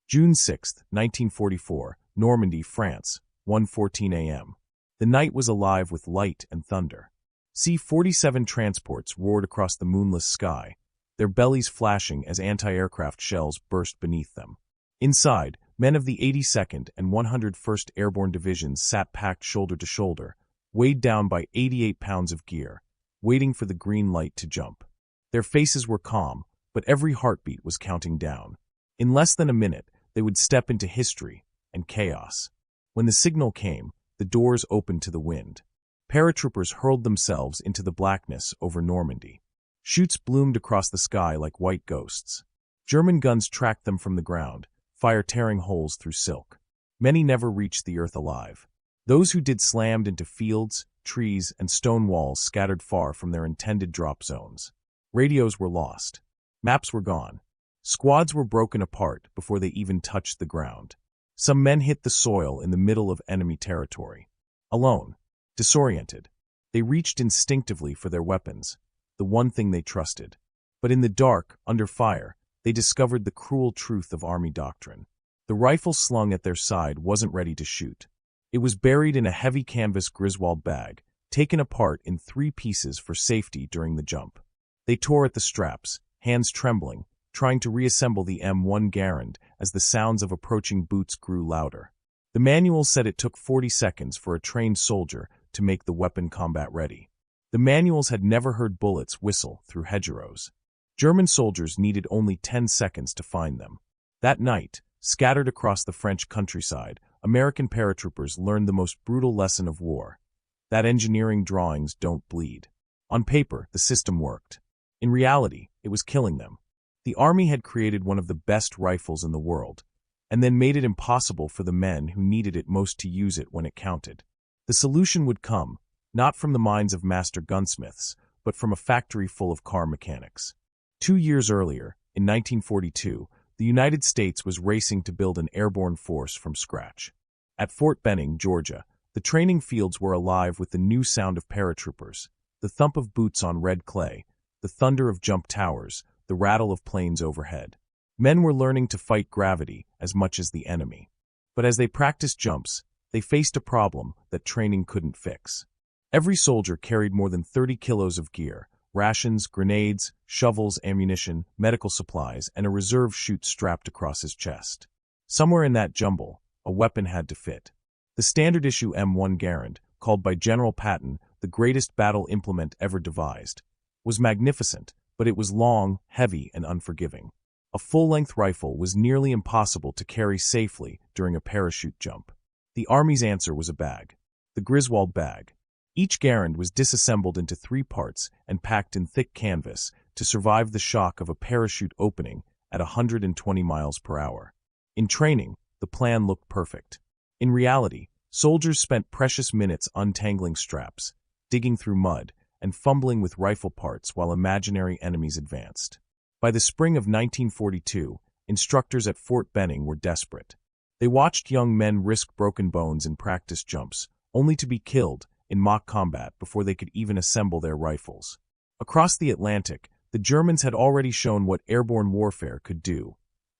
June 6, 1944, Normandy, France, 1:14 a.m. The night was alive with light and thunder. C-47 transports roared across the moonless sky, their bellies flashing as anti-aircraft shells burst beneath them. Inside, men of the 82nd and 101st Airborne Divisions sat packed shoulder to shoulder, weighed down by 88 pounds of gear, waiting for the green light to jump. Their faces were calm, but every heartbeat was counting down. In less than a minute, they would step into history and chaos. When the signal came, the doors opened to the wind. Paratroopers hurled themselves into the blackness over Normandy. Chutes bloomed across the sky like white ghosts. German guns tracked them from the ground, fire tearing holes through silk. Many never reached the earth alive. Those who did slammed into fields, trees, and stone walls scattered far from their intended drop zones. Radios were lost. Maps were gone. Squads were broken apart before they even touched the ground. Some men hit the soil in the middle of enemy territory. Alone, disoriented, they reached instinctively for their weapons, the one thing they trusted. But in the dark, under fire, they discovered the cruel truth of Army doctrine. The rifle slung at their side wasn't ready to shoot. It was buried in a heavy canvas Griswold bag, taken apart in 3 pieces for safety during the jump. They tore at the straps, hands trembling, trying to reassemble the M1 Garand as the sounds of approaching boots grew louder. The manual said it took 40 seconds for a trained soldier to make the weapon combat ready. The manuals had never heard bullets whistle through hedgerows. German soldiers needed only 10 seconds to find them. That night, scattered across the French countryside, American paratroopers learned the most brutal lesson of war: that engineering drawings don't bleed. On paper, the system worked. In reality, it was killing them. The Army had created one of the best rifles in the world, and then made it impossible for the men who needed it most to use it when it counted. The solution would come, not from the minds of master gunsmiths, but from a factory full of car mechanics. 2 years earlier, in 1942, the United States was racing to build an airborne force from scratch. At Fort Benning, Georgia, the training fields were alive with the new sound of paratroopers, the thump of boots on red clay, the thunder of jump towers, the rattle of planes overhead. Men were learning to fight gravity as much as the enemy. But as they practiced jumps, they faced a problem that training couldn't fix. Every soldier carried more than 30 kilos of gear: rations, grenades, shovels, ammunition, medical supplies, and a reserve chute strapped across his chest. Somewhere in that jumble, a weapon had to fit. The standard-issue M1 Garand, called by General Patton the greatest battle implement ever devised, was magnificent, but it was long, heavy, and unforgiving. A full-length rifle was nearly impossible to carry safely during a parachute jump. The Army's answer was a bag. The Griswold bag. Each Garand was disassembled into 3 parts and packed in thick canvas to survive the shock of a parachute opening at 120 miles per hour. In training, the plan looked perfect. In reality, soldiers spent precious minutes untangling straps, digging through mud, and fumbling with rifle parts while imaginary enemies advanced. By the spring of 1942, instructors at Fort Benning were desperate. They watched young men risk broken bones in practice jumps, only to be killed in mock combat before they could even assemble their rifles. Across the Atlantic, the Germans had already shown what airborne warfare could do.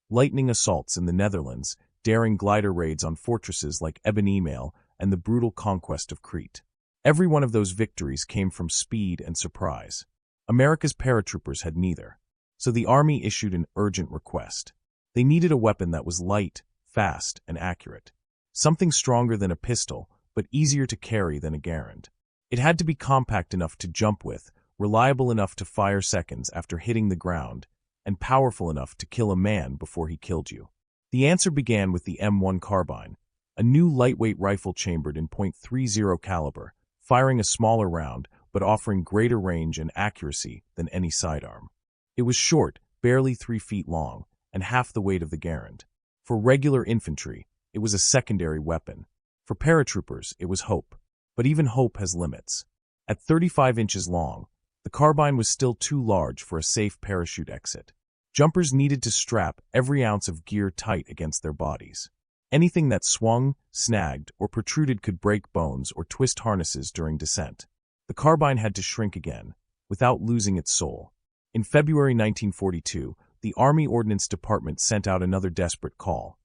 Lightning assaults in the Netherlands, daring glider raids on fortresses like Eben-Emael, and the brutal conquest of Crete. Every one of those victories came from speed and surprise. America's paratroopers had neither. So the Army issued an urgent request. They needed a weapon that was light, fast, and accurate. Something stronger than a pistol, but easier to carry than a Garand. It had to be compact enough to jump with, reliable enough to fire seconds after hitting the ground, and powerful enough to kill a man before he killed you. The answer began with the M1 Carbine, a new lightweight rifle chambered in .30 caliber, firing a smaller round but offering greater range and accuracy than any sidearm. It was short, barely 3 feet long, and half the weight of the Garand. For regular infantry, it was a secondary weapon. For paratroopers, it was hope. But even hope has limits. At 35 inches long, the carbine was still too large for a safe parachute exit. Jumpers needed to strap every ounce of gear tight against their bodies. Anything that swung, snagged, or protruded could break bones or twist harnesses during descent. The carbine had to shrink again, without losing its soul. In February 1942, the the Army Ordnance Department sent out another desperate call.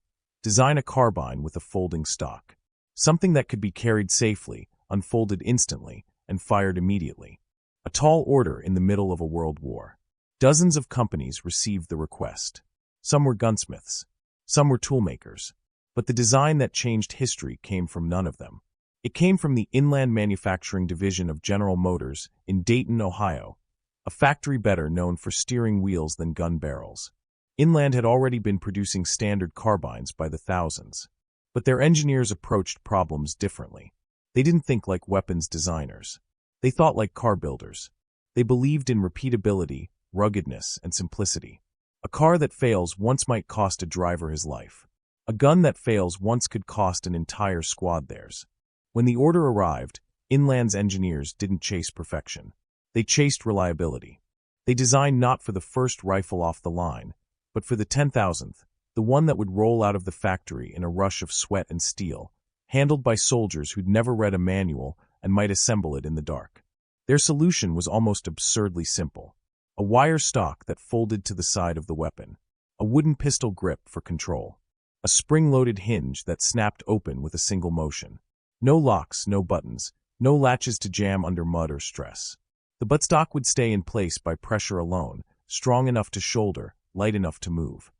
Design a carbine with a folding stock. Something that could be carried safely, unfolded instantly, and fired immediately. A tall order in the middle of a world war. Dozens of companies received the request. Some were gunsmiths. Some were toolmakers. But the design that changed history came from none of them. It came from the Inland Manufacturing Division of General Motors in Dayton, Ohio, a factory better known for steering wheels than gun barrels. Inland had already been producing standard carbines by the thousands. But their engineers approached problems differently. They didn't think like weapons designers. They thought like car builders. They believed in repeatability, ruggedness, and simplicity. A car that fails once might cost a driver his life. A gun that fails once could cost an entire squad theirs. When the order arrived, Inland's engineers didn't chase perfection. They chased reliability. They designed not for the first rifle off the line, but for the 10,000th, the one that would roll out of the factory in a rush of sweat and steel, handled by soldiers who'd never read a manual and might assemble it in the dark. Their solution was almost absurdly simple. A wire stock that folded to the side of the weapon. A wooden pistol grip for control. A spring-loaded hinge that snapped open with a single motion. No locks, no buttons, no latches to jam under mud or stress. The buttstock would stay in place by pressure alone, strong enough to shoulder, light enough to move.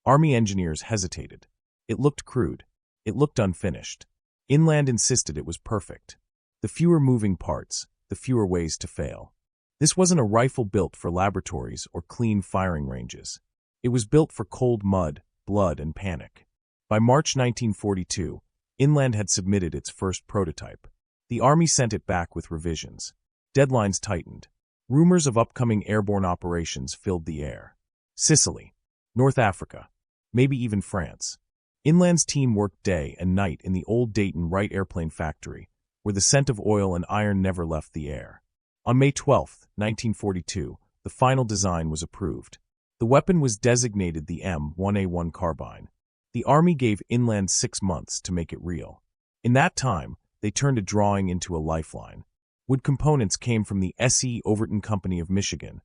Army engineers hesitated. It looked crude. It looked unfinished. Inland insisted it was perfect. The fewer moving parts, the fewer ways to fail. This wasn't a rifle built for laboratories or clean firing ranges. It was built for cold mud, blood, and panic. By March 1942, Inland had submitted its first prototype. The Army sent it back with revisions. Deadlines tightened. Rumors of upcoming airborne operations filled the air. Sicily, North Africa, maybe even France. Inland's team worked day and night in the old Dayton Wright airplane factory, where the scent of oil and iron never left the air. On May 12, 1942, the final design was approved. The weapon was designated the M1A1 Carbine. The Army gave Inland 6 months to make it real. In that time, they turned a drawing into a lifeline. Wood components came from the S.E. Overton Company of Michigan,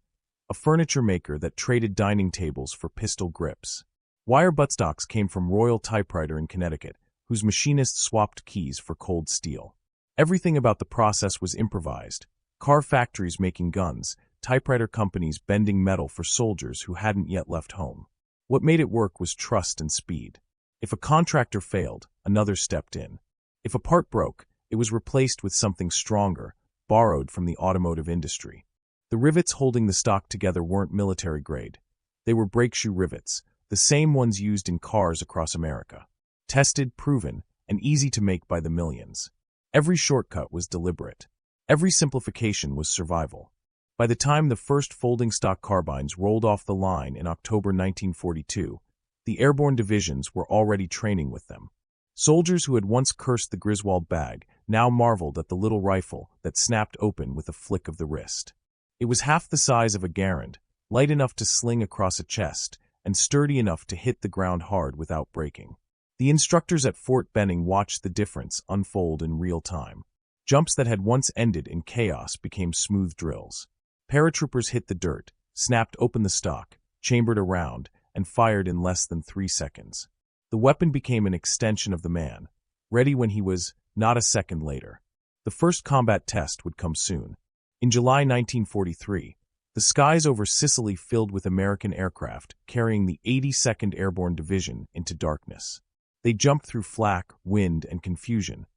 a furniture maker that traded dining tables for pistol grips. Wire buttstocks came from Royal Typewriter in Connecticut, whose machinists swapped keys for cold steel. Everything about the process was improvised. Car factories making guns, typewriter companies bending metal for soldiers who hadn't yet left home. What made it work was trust and speed. If a contractor failed, another stepped in. If a part broke, it was replaced with something stronger, borrowed from the automotive industry. The rivets holding the stock together weren't military grade. They were brake shoe rivets, the same ones used in cars across America. Tested, proven, and easy to make by the millions. Every shortcut was deliberate. Every simplification was survival. By the time the first folding stock carbines rolled off the line in October 1942, the airborne divisions were already training with them. Soldiers who had once cursed the Griswold bag now marveled at the little rifle that snapped open with a flick of the wrist. It was half the size of a Garand, light enough to sling across a chest, and sturdy enough to hit the ground hard without breaking. The instructors at Fort Benning watched the difference unfold in real time. Jumps that had once ended in chaos became smooth drills. Paratroopers hit the dirt, snapped open the stock, chambered a round, and fired in less than 3 seconds. The weapon became an extension of the man, ready when he was, not a second later. The first combat test would come soon. In July 1943, the skies over Sicily filled with American aircraft carrying the 82nd Airborne Division into darkness. They jumped through flak, wind, and confusion,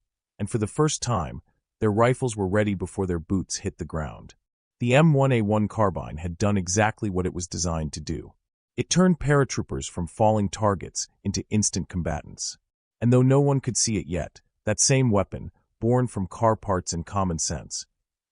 and for the first time, their rifles were ready before their boots hit the ground. The M1A1 Carbine had done exactly what it was designed to do. It turned paratroopers from falling targets into instant combatants. And though no one could see it yet, that same weapon, born from car parts and common sense,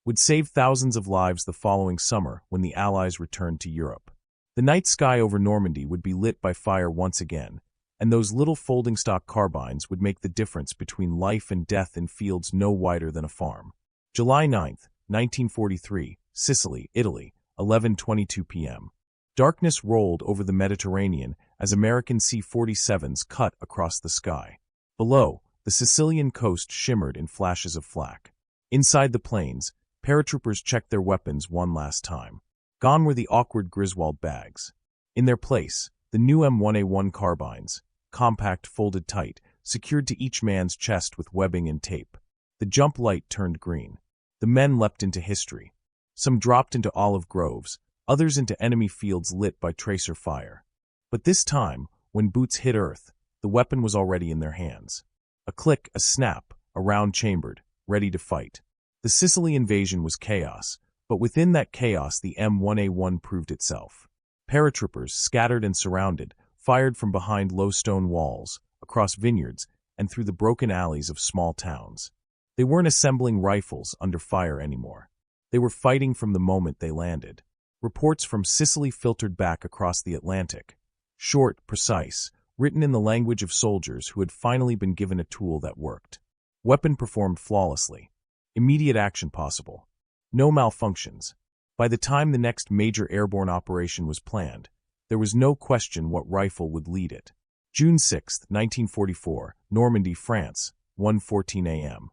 would save thousands of lives the following summer when the Allies returned to Europe. The night sky over Normandy would be lit by fire once again, and those little folding stock carbines would make the difference between life and death in fields no wider than a farm. July 9, 1943, Sicily, Italy, 11:22 p.m. Darkness rolled over the Mediterranean as American C-47s cut across the sky. Below, the Sicilian coast shimmered in flashes of flak. Inside the planes, paratroopers checked their weapons one last time. Gone were the awkward Griswold bags. In their place, the new M1A1 carbines, compact, folded tight, secured to each man's chest with webbing and tape. The jump light turned green. The men leapt into history. Some dropped into olive groves, others into enemy fields lit by tracer fire. But this time, when boots hit earth, the weapon was already in their hands. A click, a snap, a round chambered, ready to fight. The Sicily invasion was chaos, but within that chaos the M1A1 proved itself. Paratroopers, scattered and surrounded, fired from behind low stone walls, across vineyards, and through the broken alleys of small towns. They weren't assembling rifles under fire anymore. They were fighting from the moment they landed. Reports from Sicily filtered back across the Atlantic. Short, precise, written in the language of soldiers who had finally been given a tool that worked. Weapon performed flawlessly. Immediate action possible. No malfunctions. By the time the next major airborne operation was planned, there was no question what rifle would lead it. June 6, 1944, Normandy, France, 1:14 a.m.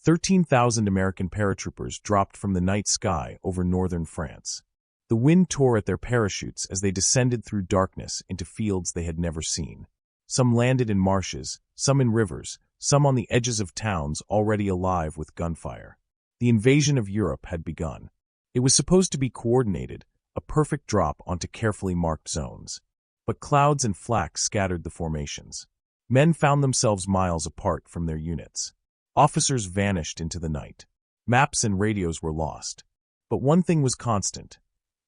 13,000 American paratroopers dropped from the night sky over northern France. The wind tore at their parachutes as they descended through darkness into fields they had never seen. Some landed in marshes, some in rivers, some on the edges of towns already alive with gunfire. The invasion of Europe had begun. It was supposed to be coordinated, a perfect drop onto carefully marked zones. But clouds and flak scattered the formations. Men found themselves miles apart from their units. Officers vanished into the night. Maps and radios were lost. But one thing was constant.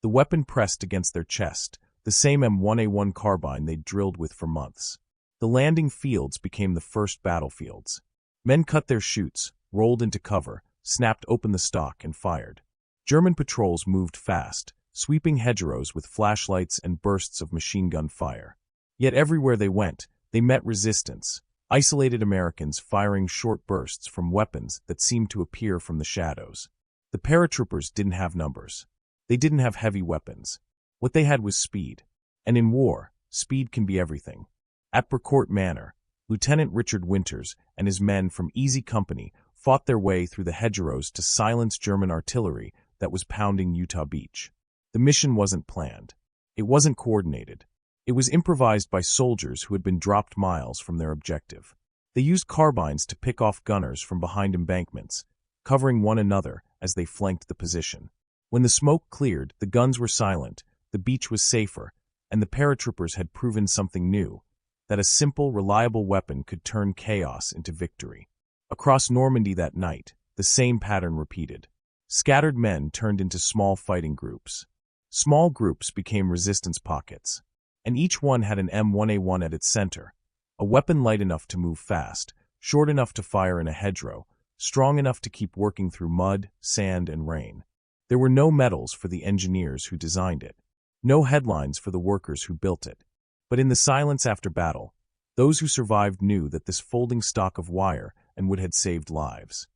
The weapon pressed against their chest, the same M1A1 carbine they'd drilled with for months. The landing fields became the first battlefields. Men cut their chutes, rolled into cover, snapped open the stock, and fired. German patrols moved fast, sweeping hedgerows with flashlights and bursts of machine gun fire. Yet everywhere they went, they met resistance, isolated Americans firing short bursts from weapons that seemed to appear from the shadows. The paratroopers didn't have numbers. They didn't have heavy weapons. What they had was speed. And in war, speed can be everything. At Brecourt Manor, Lieutenant Richard Winters and his men from Easy Company fought their way through the hedgerows to silence German artillery that was pounding Utah Beach. The mission wasn't planned. It wasn't coordinated. It was improvised by soldiers who had been dropped miles from their objective. They used carbines to pick off gunners from behind embankments, covering one another as they flanked the position. When the smoke cleared, the guns were silent, the beach was safer, and the paratroopers had proven something new, that a simple, reliable weapon could turn chaos into victory. Across Normandy that night, the same pattern repeated. Scattered men turned into small fighting groups. Small groups became resistance pockets, and each one had an M1A1 at its center, a weapon light enough to move fast, short enough to fire in a hedgerow, strong enough to keep working through mud, sand, and rain. There were no medals for the engineers who designed it, no headlines for the workers who built it. But in the silence after battle, those who survived knew that this folding stock of wire and wood had saved lives.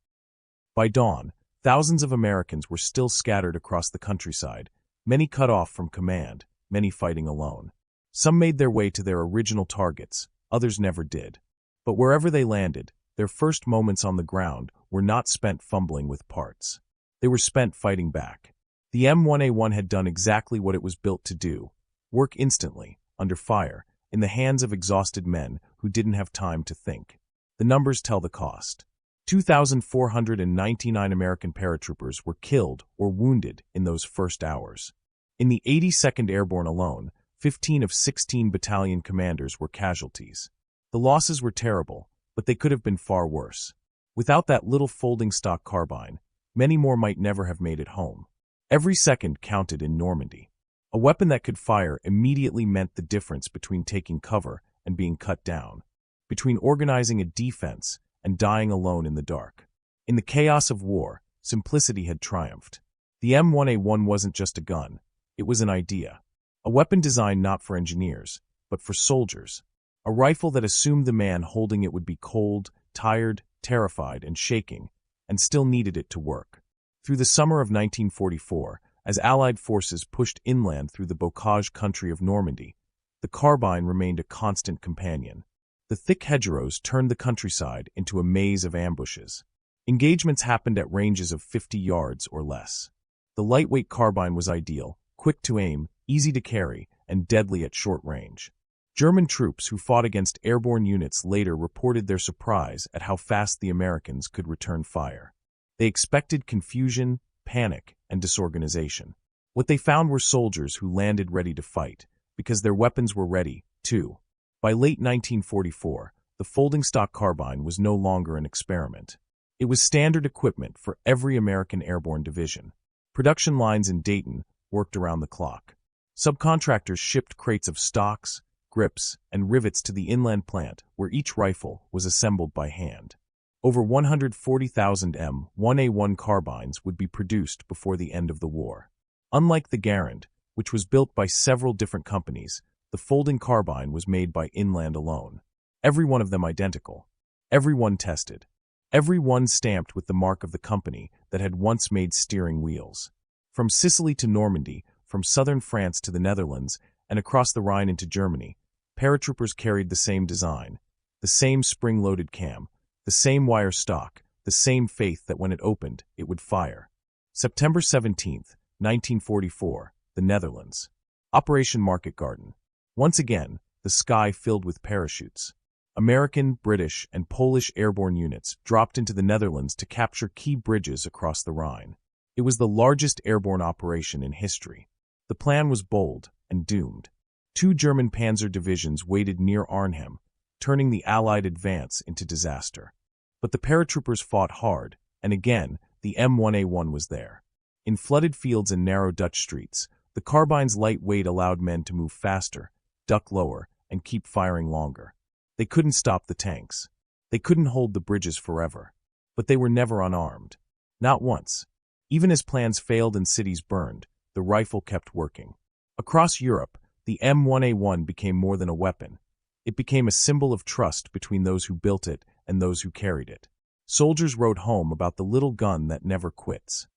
By dawn, thousands of Americans were still scattered across the countryside, many cut off from command, many fighting alone. Some made their way to their original targets, others never did. But wherever they landed, their first moments on the ground were not spent fumbling with parts. They were spent fighting back. The M1A1 had done exactly what it was built to do: work instantly, under fire, in the hands of exhausted men who didn't have time to think. The numbers tell the cost. 2,499 American paratroopers were killed or wounded in those first hours. In the 82nd Airborne alone, 15 of 16 battalion commanders were casualties. The losses were terrible, but they could have been far worse. Without that little folding stock carbine, many more might never have made it home. Every second counted in Normandy. A weapon that could fire immediately meant the difference between taking cover and being cut down, between organizing a defense and dying alone in the dark. In the chaos of war, simplicity had triumphed. The M1A1 wasn't just a gun, it was an idea. A weapon designed not for engineers, but for soldiers. A rifle that assumed the man holding it would be cold, tired, terrified, and shaking, and still needed it to work. Through the summer of 1944, as Allied forces pushed inland through the bocage country of Normandy, the carbine remained a constant companion. The thick hedgerows turned the countryside into a maze of ambushes. Engagements happened at ranges of 50 yards or less. The lightweight carbine was ideal, quick to aim, easy to carry, and deadly at short range. German troops who fought against airborne units later reported their surprise at how fast the Americans could return fire. They expected confusion, panic, and disorganization. What they found were soldiers who landed ready to fight, because their weapons were ready, too. By late 1944, the folding stock carbine was no longer an experiment. It was standard equipment for every American airborne division. Production lines in Dayton worked around the clock. Subcontractors shipped crates of stocks, grips, and rivets to the inland plant where each rifle was assembled by hand. Over 140,000 M1A1 carbines would be produced before the end of the war. Unlike the Garand, which was built by several different companies, the folding carbine was made by Inland alone. Every one of them identical. Every one tested. Every one stamped with the mark of the company that had once made steering wheels. From Sicily to Normandy, from southern France to the Netherlands, and across the Rhine into Germany, paratroopers carried the same design, the same spring-loaded cam, the same wire stock, the same faith that when it opened, it would fire. September 17, 1944, the Netherlands. Operation Market Garden. Once again, the sky filled with parachutes. American, British, and Polish airborne units dropped into the Netherlands to capture key bridges across the Rhine. It was the largest airborne operation in history. The plan was bold and doomed. 2 German panzer divisions waited near Arnhem, turning the Allied advance into disaster. But the paratroopers fought hard, and again, the M1A1 was there. In flooded fields and narrow Dutch streets, the carbine's light weight allowed men to move faster, duck lower, and keep firing longer. They couldn't stop the tanks. They couldn't hold the bridges forever. But they were never unarmed. Not once. Even as plans failed and cities burned, the rifle kept working. Across Europe, the M1A1 became more than a weapon. It became a symbol of trust between those who built it and those who carried it. Soldiers wrote home about the little gun that never quits.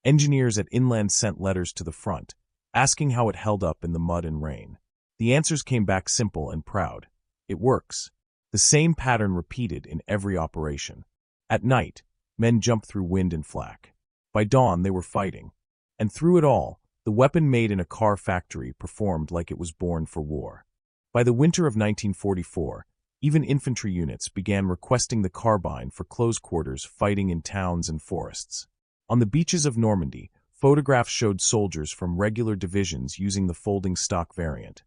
Engineers at Inland sent letters to the front, asking how it held up in the mud and rain. The answers came back simple and proud. It works. The same pattern repeated in every operation. At night, men jumped through wind and flak. By dawn, they were fighting. And through it all, the weapon made in a car factory performed like it was born for war. By the winter of 1944, even infantry units began requesting the carbine for close quarters fighting in towns and forests. On the beaches of Normandy, photographs showed soldiers from regular divisions using the folding stock variant.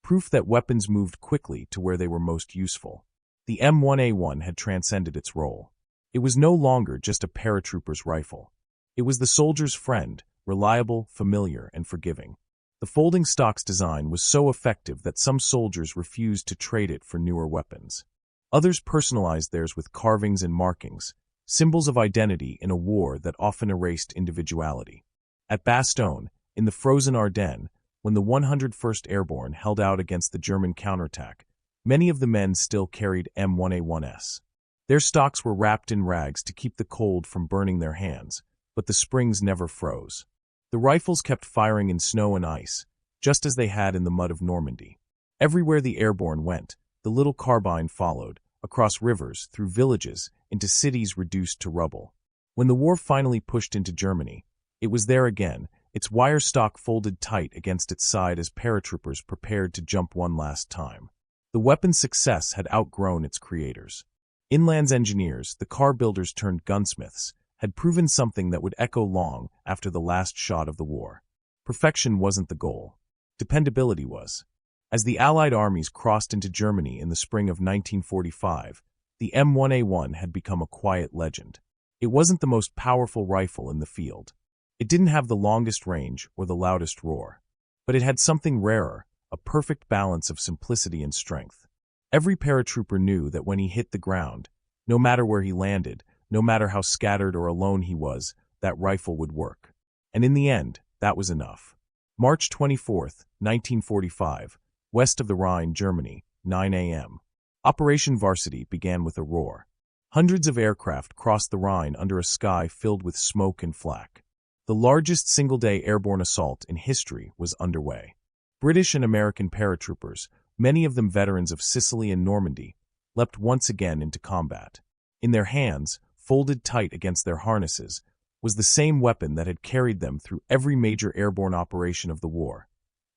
Proof that weapons moved quickly to where they were most useful. The M1A1 had transcended its role. It was no longer just a paratrooper's rifle. It was the soldier's friend, reliable, familiar, and forgiving. The folding stock's design was so effective that some soldiers refused to trade it for newer weapons. Others personalized theirs with carvings and markings, symbols of identity in a war that often erased individuality. At Bastogne, in the frozen Ardennes, when the 101st Airborne held out against the German counterattack, many of the men still carried M1A1s. Their stocks were wrapped in rags to keep the cold from burning their hands, but the springs never froze. The rifles kept firing in snow and ice, just as they had in the mud of Normandy. Everywhere the Airborne went, the little carbine followed, across rivers, through villages, into cities reduced to rubble. When the war finally pushed into Germany, it was there again, its wire stock folded tight against its side as paratroopers prepared to jump one last time. The weapon's success had outgrown its creators. Inland's engineers, the car builders turned gunsmiths, had proven something that would echo long after the last shot of the war. Perfection wasn't the goal. Dependability was. As the Allied armies crossed into Germany in the spring of 1945, the M1A1 had become a quiet legend. It wasn't the most powerful rifle in the field. It didn't have the longest range or the loudest roar. But it had something rarer, a perfect balance of simplicity and strength. Every paratrooper knew that when he hit the ground, no matter where he landed, no matter how scattered or alone he was, that rifle would work. And in the end, that was enough. March 24, 1945, west of the Rhine, Germany, 9 a.m. Operation Varsity began with a roar. Hundreds of aircraft crossed the Rhine under a sky filled with smoke and flak. The largest single-day airborne assault in history was underway. British and American paratroopers, many of them veterans of Sicily and Normandy, leapt once again into combat. In their hands, folded tight against their harnesses, was the same weapon that had carried them through every major airborne operation of the war,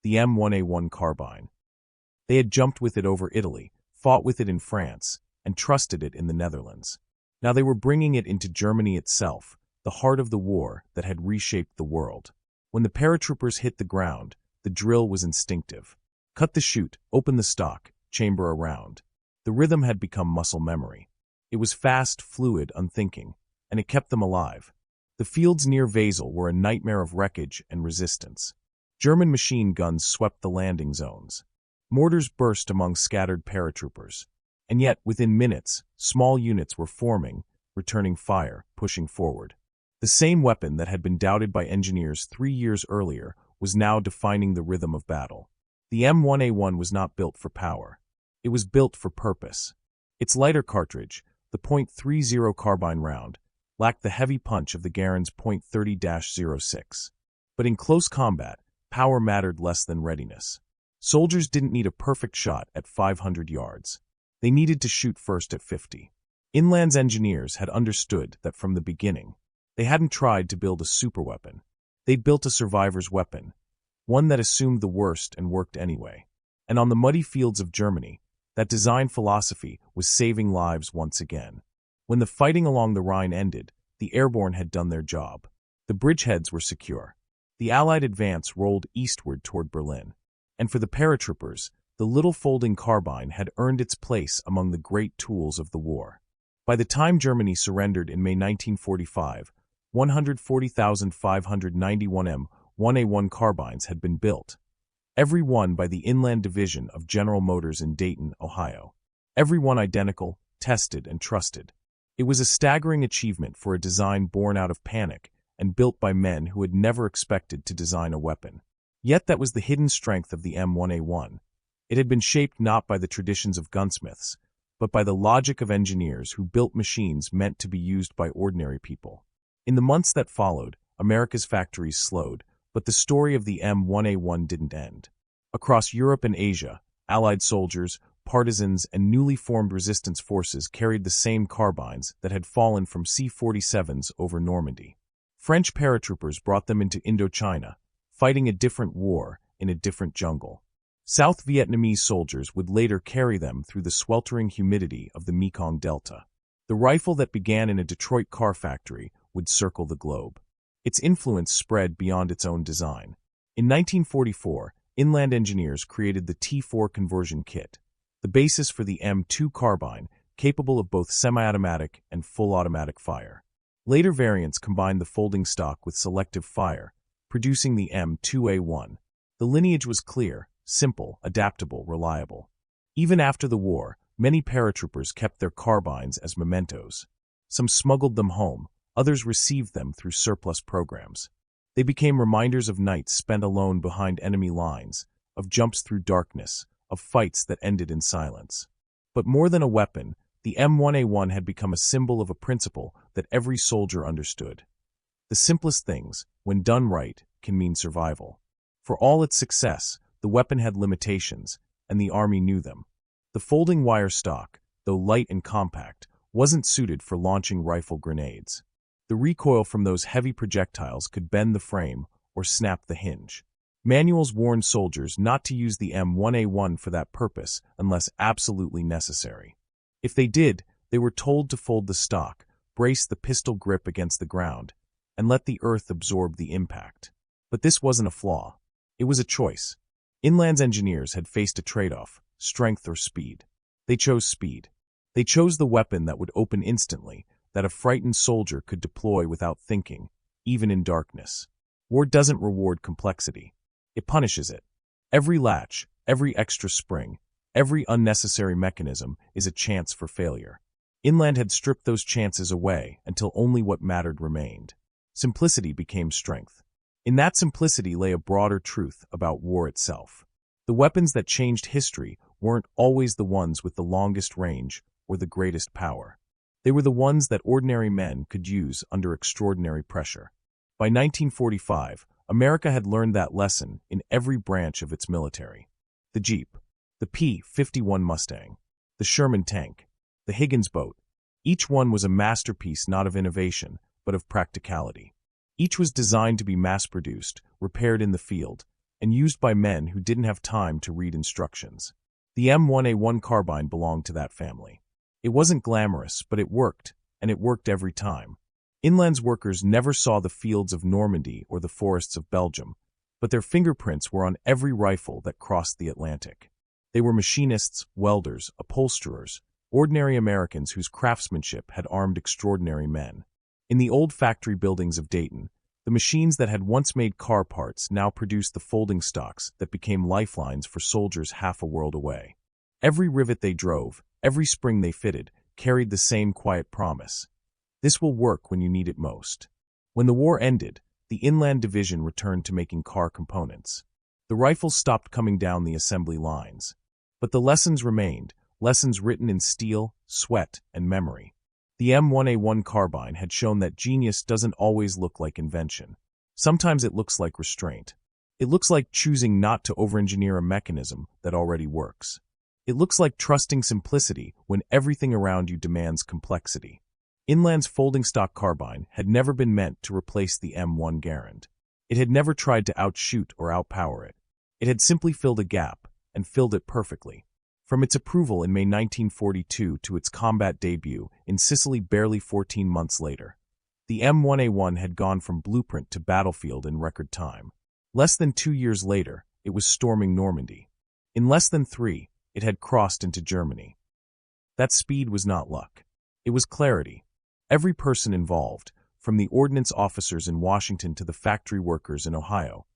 the M1A1 Carbine. They had jumped with it over Italy, fought with it in France, and trusted it in the Netherlands. Now they were bringing it into Germany itself, the heart of the war that had reshaped the world. When the paratroopers hit the ground, the drill was instinctive. Cut the chute, open the stock, chamber around. The rhythm had become muscle memory. It was fast, fluid, unthinking, and it kept them alive. The fields near Wesel were a nightmare of wreckage and resistance. German machine guns swept the landing zones. Mortars burst among scattered paratroopers. And yet, within minutes, small units were forming, returning fire, pushing forward. The same weapon that had been doubted by engineers 3 years earlier was now defining the rhythm of battle. The M1A1 was not built for power. It was built for purpose. Its lighter cartridge, the .30 carbine round, lacked the heavy punch of the Garand's .30-06. But in close combat, power mattered less than readiness. Soldiers didn't need a perfect shot at 500 yards. They needed to shoot first at 50. Inland's engineers had understood that from the beginning. They hadn't tried to build a superweapon. They'd built a survivor's weapon, one that assumed the worst and worked anyway. And on the muddy fields of Germany, that design philosophy was saving lives once again. When the fighting along the Rhine ended, the Airborne had done their job. The bridgeheads were secure. The Allied advance rolled eastward toward Berlin. And for the paratroopers, the little folding carbine had earned its place among the great tools of the war. By the time Germany surrendered in May 1945, 140,591 M1A1 carbines had been built. Every one by the Inland Division of General Motors in Dayton, Ohio. Every one identical, tested, and trusted. It was a staggering achievement for a design born out of panic and built by men who had never expected to design a weapon. Yet that was the hidden strength of the M1A1. It had been shaped not by the traditions of gunsmiths, but by the logic of engineers who built machines meant to be used by ordinary people. In the months that followed, America's factories slowed, but the story of the M1A1 didn't end. Across Europe and Asia, Allied soldiers, partisans, and newly formed resistance forces carried the same carbines that had fallen from C-47s over Normandy. French paratroopers brought them into Indochina, fighting a different war in a different jungle. South Vietnamese soldiers would later carry them through the sweltering humidity of the Mekong Delta. The rifle that began in a Detroit car factory would circle the globe. Its influence spread beyond its own design. In 1944, Inland engineers created the T4 conversion kit, the basis for the M2 carbine, capable of both semi-automatic and full automatic fire. Later variants combined the folding stock with selective fire, producing the M2A1. The lineage was clear, simple, adaptable, reliable. Even after the war, many paratroopers kept their carbines as mementos. Some smuggled them home, others received them through surplus programs. They became reminders of nights spent alone behind enemy lines, of jumps through darkness, of fights that ended in silence. But more than a weapon, the M1A1 had become a symbol of a principle that every soldier understood. The simplest things, when done right, can mean survival. For all its success, the weapon had limitations, and the Army knew them. The folding wire stock, though light and compact, wasn't suited for launching rifle grenades. The recoil from those heavy projectiles could bend the frame or snap the hinge. Manuals warned soldiers not to use the M1A1 for that purpose unless absolutely necessary. If they did, they were told to fold the stock, brace the pistol grip against the ground, and let the earth absorb the impact. But this wasn't a flaw. It was a choice. Inland's engineers had faced a trade-off, strength or speed. They chose speed. They chose the weapon that would open instantly, that a frightened soldier could deploy without thinking, even in darkness. War doesn't reward complexity. It punishes it. Every latch, every extra spring, every unnecessary mechanism is a chance for failure. Inland had stripped those chances away until only what mattered remained. Simplicity became strength. In that simplicity lay a broader truth about war itself. The weapons that changed history weren't always the ones with the longest range or the greatest power. They were the ones that ordinary men could use under extraordinary pressure. By 1945, America had learned that lesson in every branch of its military. The Jeep, the P-51 Mustang, the Sherman tank, the Higgins boat. Each one was a masterpiece not of innovation, but of practicality. Each was designed to be mass-produced, repaired in the field, and used by men who didn't have time to read instructions. The M1A1 Carbine belonged to that family. It wasn't glamorous, but it worked, and it worked every time. Inland's workers never saw the fields of Normandy or the forests of Belgium, but their fingerprints were on every rifle that crossed the Atlantic. They were machinists, welders, upholsterers, ordinary Americans whose craftsmanship had armed extraordinary men. In the old factory buildings of Dayton, the machines that had once made car parts now produced the folding stocks that became lifelines for soldiers half a world away. Every rivet they drove, every spring they fitted, carried the same quiet promise. This will work when you need it most. When the war ended, the Inland Division returned to making car components. The rifles stopped coming down the assembly lines. But the lessons remained, lessons written in steel, sweat, and memory. The M1A1 Carbine had shown that genius doesn't always look like invention. Sometimes it looks like restraint. It looks like choosing not to over-engineer a mechanism that already works. It looks like trusting simplicity when everything around you demands complexity. Inland's folding stock carbine had never been meant to replace the M1 Garand. It had never tried to outshoot or outpower it. It had simply filled a gap, and filled it perfectly. From its approval in May 1942 to its combat debut in Sicily barely 14 months later, the M1A1 had gone from blueprint to battlefield in record time. Less than 2 years later, it was storming Normandy. In less than 3, it had crossed into Germany. That speed was not luck. It was clarity. Every person involved, from the ordnance officers in Washington to the factory workers in Ohio,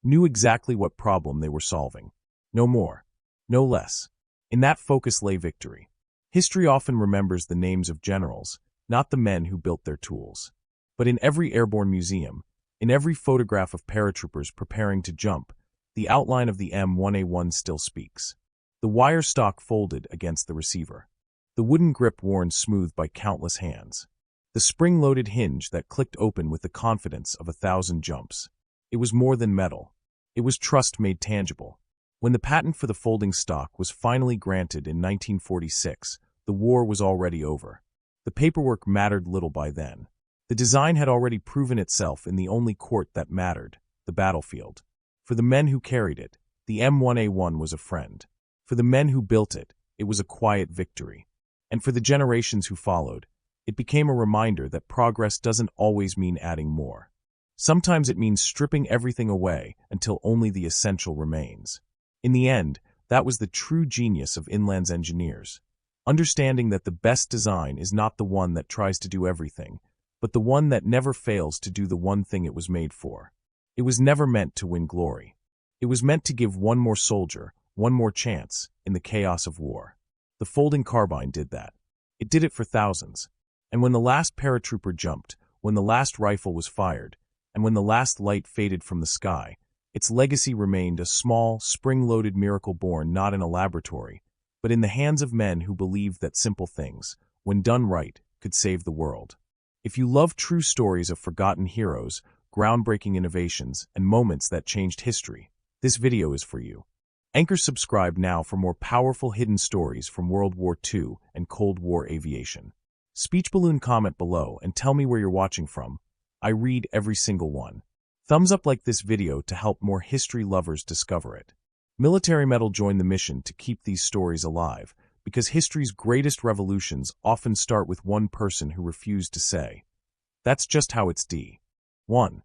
knew exactly what problem they were solving. No more. No less. In that focus lay victory. History often remembers the names of generals, not the men who built their tools. But in every airborne museum, in every photograph of paratroopers preparing to jump, the outline of the M1A1 still speaks. The wire stock folded against the receiver. The wooden grip worn smooth by countless hands. The spring-loaded hinge that clicked open with the confidence of 1,000 jumps. It was more than metal. It was trust made tangible. When the patent for the folding stock was finally granted in 1946, the war was already over. The paperwork mattered little by then. The design had already proven itself in the only court that mattered, the battlefield. For the men who carried it, the M1A1 was a friend. For the men who built it, it was a quiet victory. And for the generations who followed, it became a reminder that progress doesn't always mean adding more. Sometimes it means stripping everything away until only the essential remains. In the end, that was the true genius of Inland's engineers, understanding that the best design is not the one that tries to do everything, but the one that never fails to do the one thing it was made for. It was never meant to win glory. It was meant to give one more soldier, one more chance, in the chaos of war. The folding carbine did that. It did it for thousands. And when the last paratrooper jumped, when the last rifle was fired, and when the last light faded from the sky, its legacy remained a small, spring-loaded miracle born not in a laboratory, but in the hands of men who believed that simple things, when done right, could save the world. If you love true stories of forgotten heroes, groundbreaking innovations, and moments that changed history, this video is for you. Anchor subscribe now for more powerful hidden stories from World War II and Cold War aviation. Speech balloon comment below and tell me where you're watching from. I read every single one. Thumbs up like this video to help more history lovers discover it. Military Metal joined the mission to keep these stories alive, because history's greatest revolutions often start with one person who refused to say, "That's just how it's d." 1.